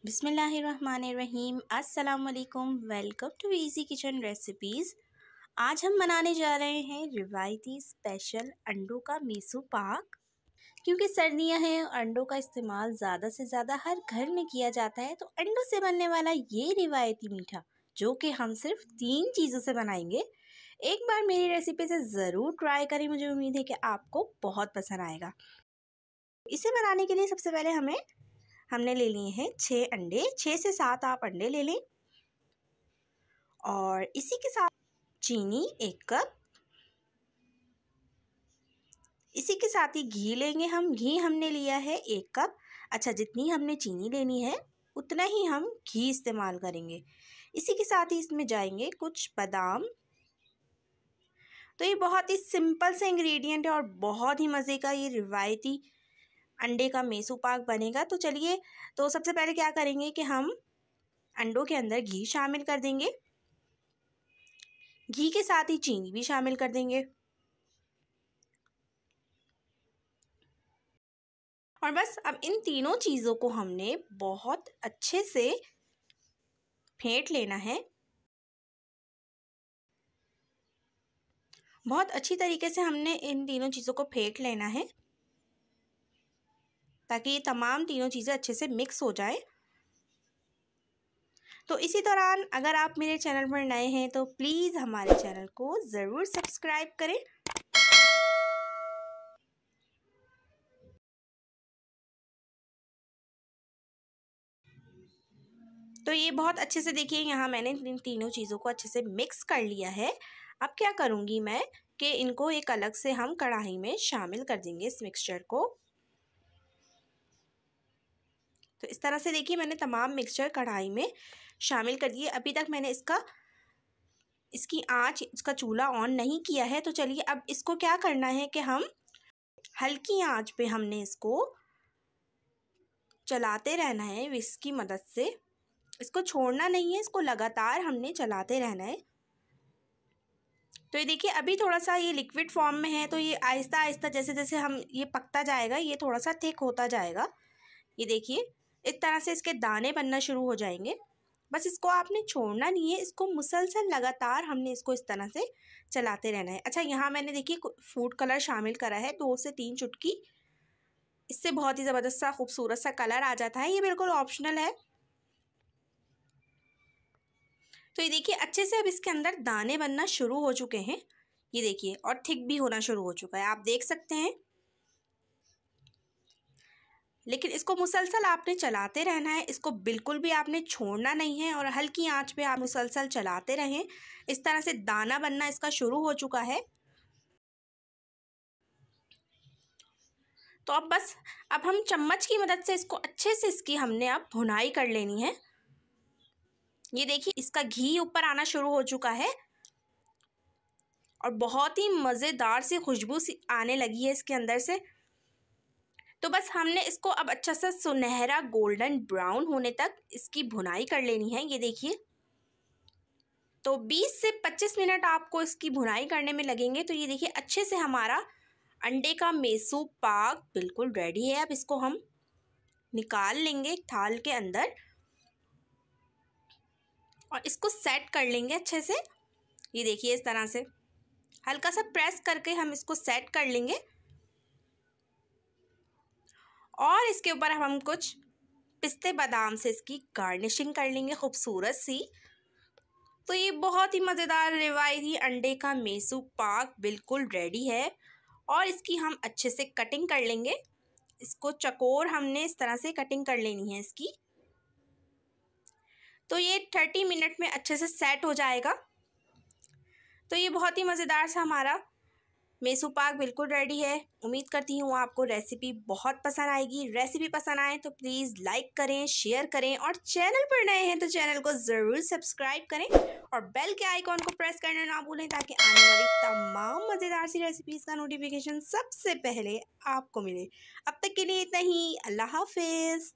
बिस्मिल्लाहिर्रहमानिर्रहीम। अस्सलाम वालेकुम। Welcome to easy kitchen recipes. आज हम बनाने जा रहे हैं रिवायती स्पेशल अंडों का मीसू पाक। क्योंकि सर्दियां हैं और अंडों का इस्तेमाल ज़्यादा से ज़्यादा हर घर में किया जाता है, तो अंडों से बनने वाला ये रिवायती मीठा जो कि हम सिर्फ 3 चीज़ों से बनाएंगे, एक बार मेरी रेसिपी से ज़रूर ट्राई करें। मुझे उम्मीद है कि आपको बहुत पसंद आएगा। इसे बनाने के लिए सबसे पहले हमने ले लिए हैं 6 अंडे। 6 से 7 आप अंडे ले लें और इसी के साथ चीनी 1 कप, इसी के साथ ही घी लेंगे हम। घी हमने लिया है 1 कप। अच्छा, जितनी हमने चीनी लेनी है उतना ही हम घी इस्तेमाल करेंगे। इसी के साथ ही इसमें जाएंगे कुछ बादाम। तो ये बहुत ही सिंपल से इंग्रेडिएंट है और बहुत ही मज़े का ये रिवायती अंडे का मेसू पाक बनेगा। तो चलिए, तो सबसे पहले क्या करेंगे कि हम अंडों के अंदर घी शामिल कर देंगे। घी के साथ ही चीनी भी शामिल कर देंगे और बस अब इन तीनों चीज़ों को हमने बहुत अच्छे से फेंट लेना है। बहुत अच्छी तरीके से हमने इन तीनों चीज़ों को फेंट लेना है ताकि ये तमाम तीनों चीज़ें अच्छे से मिक्स हो जाए। तो इसी दौरान अगर आप मेरे चैनल पर नए हैं तो प्लीज़ हमारे चैनल को ज़रूर सब्सक्राइब करें। तो ये बहुत अच्छे से देखिए, यहाँ मैंने इन तीनों चीज़ों को अच्छे से मिक्स कर लिया है। अब क्या करूँगी मैं कि इनको एक अलग से हम कढ़ाई में शामिल कर देंगे इस मिक्सचर को। तो इस तरह से देखिए, मैंने तमाम मिक्सचर कढ़ाई में शामिल कर दिए। अभी तक मैंने इसकी आंच, इसका चूल्हा ऑन नहीं किया है। तो चलिए, अब इसको क्या करना है कि हम हल्की आंच पे हमने इसको चलाते रहना है विस्क की मदद से। इसको छोड़ना नहीं है, इसको लगातार हमने चलाते रहना है। तो ये देखिए, अभी थोड़ा सा ये लिक्विड फॉर्म में है, तो ये आहिस्ता आहिस्ता जैसे जैसे हम ये पकता जाएगा ये थोड़ा सा थिक होता जाएगा। ये देखिए, इस तरह से इसके दाने बनना शुरू हो जाएंगे। बस इसको आपने छोड़ना नहीं है, इसको मुसलसल लगातार हमने इसको इस तरह से चलाते रहना है। अच्छा, यहाँ मैंने देखिए फूड कलर शामिल करा है 2 से 3 चुटकी। इससे बहुत ही ज़बरदस्त सा खूबसूरत सा कलर आ जाता है। ये बिल्कुल ऑप्शनल है। तो ये देखिए, अच्छे से अब इसके अंदर दाने बनना शुरू हो चुके हैं। ये देखिए, और थिक भी होना शुरू हो चुका है, आप देख सकते हैं। लेकिन इसको मुसलसल आपने चलाते रहना है, इसको बिल्कुल भी आपने छोड़ना नहीं है और हल्की आंच पे आप मुसलसल चलाते रहें। इस तरह से दाना बनना इसका शुरू हो चुका है। तो अब हम चम्मच की मदद से इसको अच्छे से इसकी हमने अब भुनाई कर लेनी है। ये देखिए, इसका घी ऊपर आना शुरू हो चुका है और बहुत ही मज़ेदार सी खुशबू सी आने लगी है इसके अंदर से। तो बस हमने इसको अब अच्छा सा सुनहरा गोल्डन ब्राउन होने तक इसकी भुनाई कर लेनी है। ये देखिए, तो 20 से 25 मिनट आपको इसकी भुनाई करने में लगेंगे। तो ये देखिए, अच्छे से हमारा अंडे का मेसू पाक बिल्कुल रेडी है। अब इसको हम निकाल लेंगे एक थाल के अंदर और इसको सेट कर लेंगे अच्छे से। ये देखिए, इस तरह से हल्का सा प्रेस करके हम इसको सेट कर लेंगे और इसके ऊपर हम कुछ पिस्ते बादाम से इसकी गार्निशिंग कर लेंगे खूबसूरत सी। तो ये बहुत ही मज़ेदार रिवायती अंडे का मेसू पाक बिल्कुल रेडी है और इसकी हम अच्छे से कटिंग कर लेंगे। इसको चकोर हमने इस तरह से कटिंग कर लेनी है इसकी। तो ये 30 मिनट में अच्छे से सेट हो जाएगा। तो ये बहुत ही मज़ेदार सा हमारा मेसू पाक बिल्कुल रेडी है। उम्मीद करती हूँ आपको रेसिपी बहुत पसंद आएगी। रेसिपी पसंद आए तो प्लीज़ लाइक करें, शेयर करें और चैनल पर नए हैं तो चैनल को ज़रूर सब्सक्राइब करें और बेल के आइकॉन को प्रेस करना ना भूलें ताकि आने वाली तमाम मज़ेदार सी रेसिपीज़ का नोटिफिकेशन सबसे पहले आपको मिले। अब तक के लिए इतना ही। अल्लाह हाफिज़।